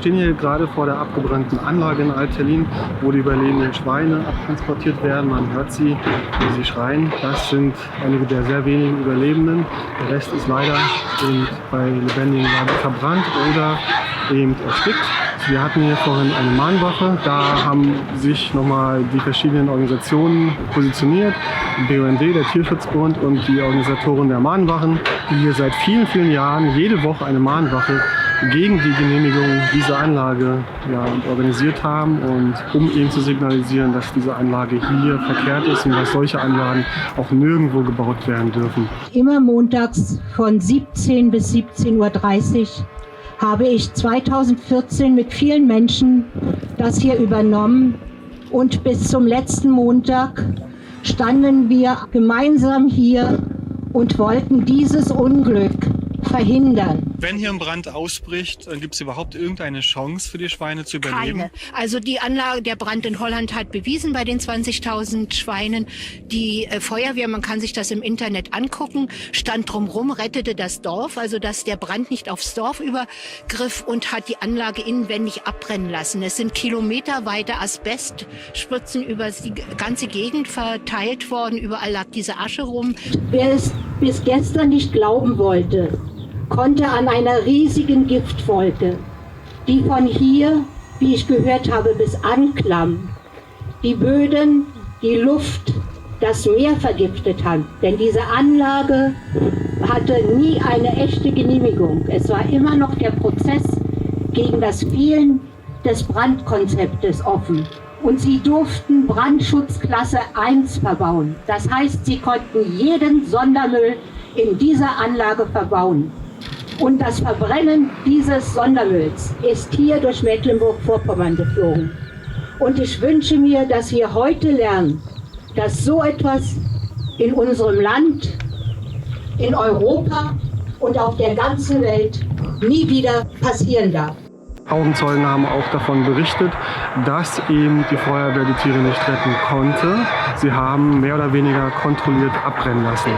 stehen hier gerade vor der abgebrannten Anlage in Alt-Tellin, wo die überlebenden Schweine abtransportiert werden. Man hört sie, wie sie schreien. Das sind einige der sehr wenigen Überlebenden. Der Rest ist leider eben bei lebendigen Leiben verbrannt oder eben erstickt. Wir hatten hier vorhin eine Mahnwache. Da haben sich nochmal die verschiedenen Organisationen positioniert. BUND, der Tierschutzbund und die Organisatoren der Mahnwachen, die hier seit vielen, vielen Jahren jede Woche eine Mahnwache gegen die Genehmigung dieser Anlage organisiert haben, und um eben zu signalisieren, dass diese Anlage hier verkehrt ist und dass solche Anlagen auch nirgendwo gebaut werden dürfen. Immer montags von 17 bis 17:30 Uhr habe ich 2014 mit vielen Menschen das hier übernommen, und bis zum letzten Montag standen wir gemeinsam hier und wollten dieses Unglück verhindern. Wenn hier ein Brand ausbricht, gibt es überhaupt irgendeine Chance für die Schweine zu überleben? Keine. Also die Anlage, der Brand in Holland hat bewiesen bei den 20.000 Schweinen. Die Feuerwehr, man kann sich das im Internet angucken, stand drumherum, rettete das Dorf, also dass der Brand nicht aufs Dorf übergriff, und hat die Anlage innenwendig abbrennen lassen. Es sind kilometerweite Asbestspritzen über die ganze Gegend verteilt worden. Überall lag diese Asche rum. Wer es bis gestern nicht glauben wollte, konnte an einer riesigen Giftwolke, die von hier, wie ich gehört habe, bis anklam, die Böden, die Luft, das Meer vergiftet hat. Denn diese Anlage hatte nie eine echte Genehmigung. Es war immer noch der Prozess gegen das Fehlen des Brandkonzeptes offen. Und sie durften Brandschutzklasse 1 verbauen. Das heißt, sie konnten jeden Sondermüll in dieser Anlage verbauen. Und das Verbrennen dieses Sondermülls ist hier durch Mecklenburg-Vorpommern geflogen. Und ich wünsche mir, dass wir heute lernen, dass so etwas in unserem Land, in Europa und auf der ganzen Welt nie wieder passieren darf. Augenzeugen haben auch davon berichtet, dass eben die Feuerwehr die Tiere nicht retten konnte. Sie haben mehr oder weniger kontrolliert abbrennen lassen.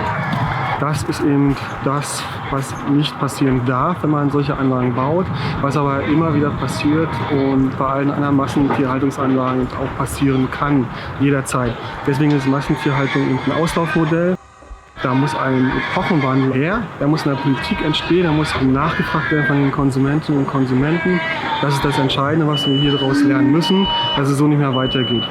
Das ist eben das, was nicht passieren darf, wenn man solche Anlagen baut, was aber immer wieder passiert und bei allen anderen Massentierhaltungsanlagen auch passieren kann, jederzeit. Deswegen ist Massentierhaltung eben ein Auslaufmodell. Da muss ein Epochenwandel her, da muss in der Politik entstehen, da muss nachgefragt werden von den Konsumentinnen und Konsumenten. Das ist das Entscheidende, was wir hier daraus lernen müssen, dass es so nicht mehr weitergeht.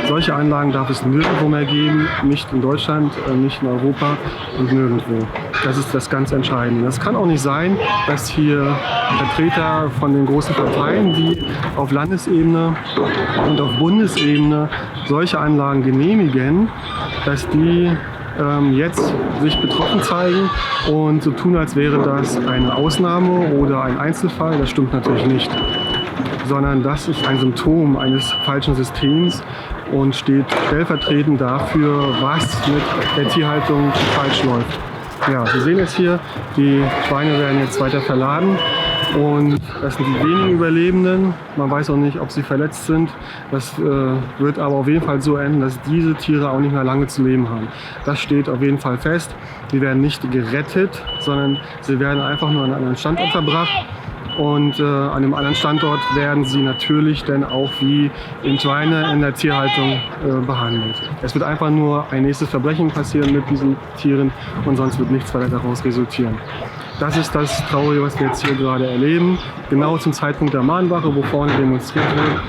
Solche Anlagen darf es nirgendwo mehr geben, nicht in Deutschland, nicht in Europa und nirgendwo. Das ist das ganz Entscheidende. Es kann auch nicht sein, dass hier Vertreter von den großen Parteien, die auf Landesebene und auf Bundesebene solche Anlagen genehmigen, dass die jetzt sich betroffen zeigen und so tun, als wäre das eine Ausnahme oder ein Einzelfall. Das stimmt natürlich nicht, sondern das ist ein Symptom eines falschen Systems und steht stellvertretend dafür, was mit der Tierhaltung falsch läuft. Ja, wir sehen jetzt hier, die Schweine werden jetzt weiter verladen. Und das sind die wenigen Überlebenden. Man weiß auch nicht, ob sie verletzt sind. Das wird aber auf jeden Fall so enden, dass diese Tiere auch nicht mehr lange zu leben haben. Das steht auf jeden Fall fest. Die werden nicht gerettet, sondern sie werden einfach nur an einen anderen Standort verbracht. Und an einem anderen Standort werden sie natürlich dann auch wie in Schweine in der Tierhaltung behandelt. Es wird einfach nur ein nächstes Verbrechen passieren mit diesen Tieren und sonst wird nichts weiter daraus resultieren. Das ist das Traurige, was wir jetzt hier gerade erleben. Genau zum Zeitpunkt der Mahnwache, wo vorne demonstriert wird,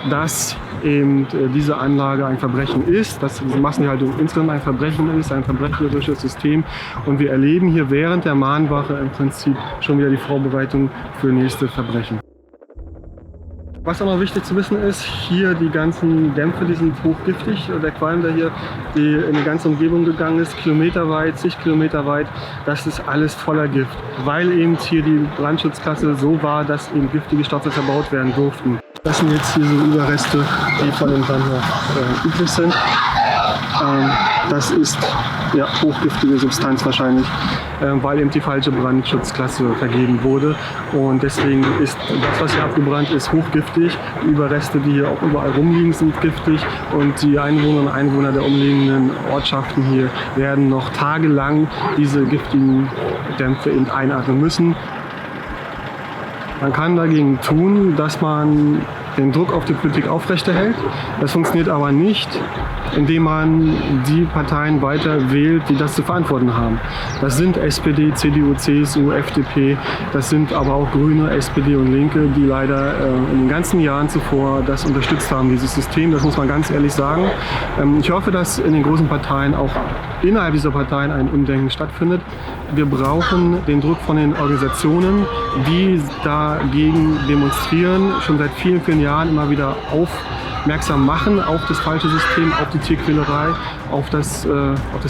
dass eben diese Anlage ein Verbrechen ist, dass diese Massentierhaltung insgesamt ein Verbrechen ist, ein verbrecherisches System. Und wir erleben hier während der Mahnwache im Prinzip schon wieder die Vorbereitung für nächste Verbrechen. Was auch noch wichtig zu wissen ist, hier die ganzen Dämpfe, die sind hochgiftig. Der Qualm, der hier in die ganze Umgebung gegangen ist, kilometerweit, zig Kilometer weit, das ist alles voller Gift. Weil eben hier die Brandschutzklasse so war, dass eben giftige Stoffe verbaut werden durften. Das sind jetzt hier so Überreste, die von dem Brand noch übrig sind. Das ist ja hochgiftige Substanz wahrscheinlich, weil eben die falsche Brandschutzklasse vergeben wurde. Und deswegen ist das, was hier abgebrannt ist, hochgiftig. Die Überreste, die hier auch überall rumliegen, sind giftig. Und die Einwohnerinnen und Einwohner der umliegenden Ortschaften hier werden noch tagelang diese giftigen Dämpfe eben einatmen müssen. Man kann dagegen tun, dass man den Druck auf die Politik aufrechterhält. Das funktioniert aber nicht, indem man die Parteien weiter wählt, die das zu verantworten haben. Das sind SPD, CDU, CSU, FDP, das sind aber auch Grüne, SPD und Linke, die leider in den ganzen Jahren zuvor das unterstützt haben, dieses System. Das muss man ganz ehrlich sagen. Ich hoffe, dass in den großen Parteien auch innerhalb dieser Parteien ein Umdenken stattfindet. Wir brauchen den Druck von den Organisationen, die dagegen demonstrieren, schon seit vielen, vielen Jahren immer wieder aufmerksam machen auf das falsche System, auf die Tierquälerei, auf das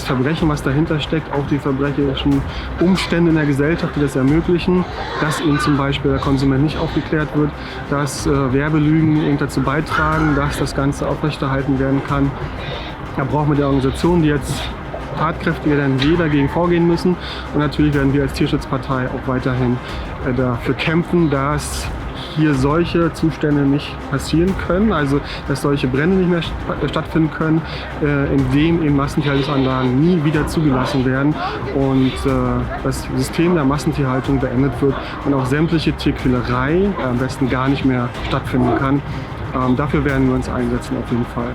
Verbrechen, was dahinter steckt, auf die verbrecherischen Umstände in der Gesellschaft, die das ermöglichen, dass eben zum Beispiel der Konsument nicht aufgeklärt wird, dass Werbelügen eben dazu beitragen, dass das Ganze aufrechterhalten werden kann. Da brauchen wir die Organisationen, die jetzt tatkräftiger denn je dagegen vorgehen müssen. Und natürlich werden wir als Tierschutzpartei auch weiterhin dafür kämpfen, dass hier solche Zustände nicht passieren können, also dass solche Brände nicht mehr stattfinden können, indem eben Massentierhaltungsanlagen nie wieder zugelassen werden und das System der Massentierhaltung beendet wird und auch sämtliche Tierquälerei am besten gar nicht mehr stattfinden kann. Dafür werden wir uns einsetzen auf jeden Fall.